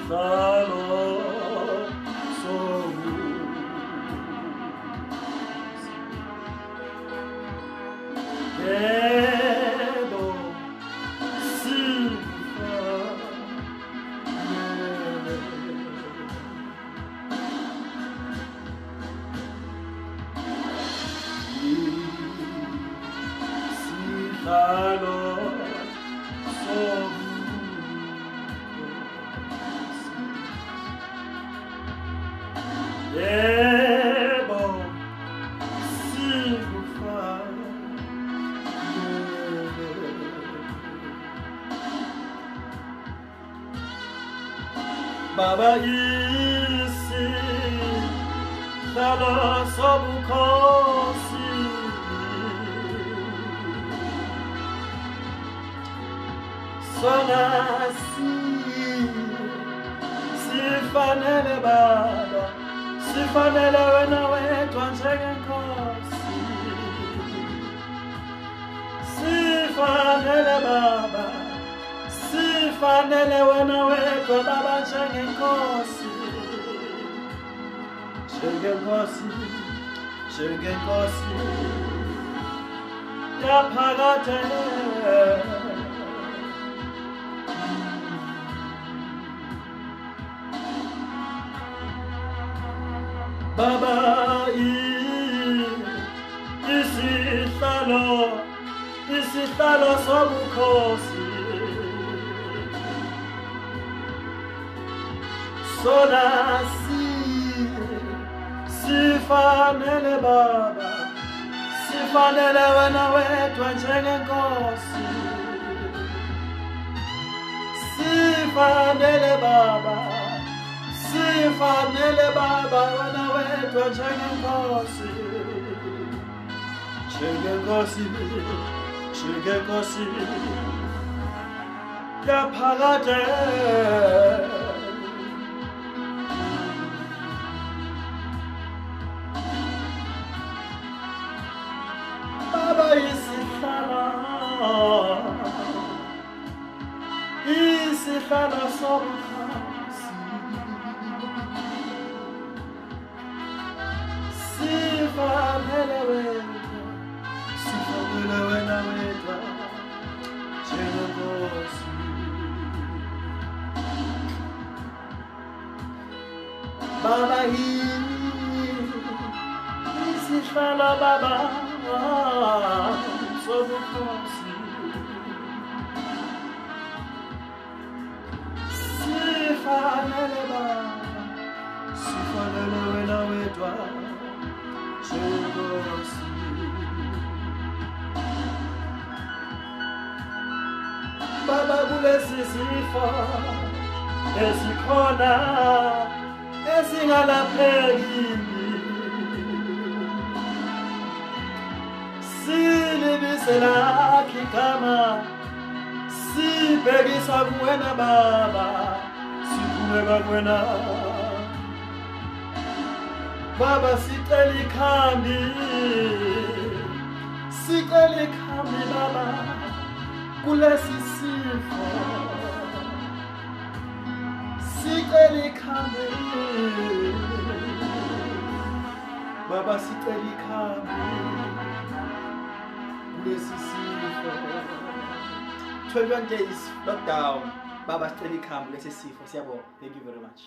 sihlalo yebo sihlalo yebo sikufana Baba isihlalo sobukhosi sona sifanele Baba sifanele wena wedwa njengenkosi sifanele Baba sifanele wena wedwa Baba njengenkosi njengenkosi yaphakade Baba isihlalo sobukhosi sona sifanele Baba sifanele wena wedwa njengenkosi sifanele Baba sifanele Baba wena wedwa njengenkosi yaphakade Baba isihlalo sobukhosi sifanele wena wedwa njengenkosi Baba isihlalo Baba sobukhosi sifanele Baba sifanele wena wedwa njengenkosi Baba kulesi sifo esikhona esingalapheki silibisela igama sibhekisa kuwena Baba sikhuleka kuwena Baba sicela ikhambi Baba kulesi sifo sicela ikhambi Baba sicela ikhambi kulesi sifo 21 days lockdown Baba sicela ikhambi kulesi sifo siyabonga thank you very much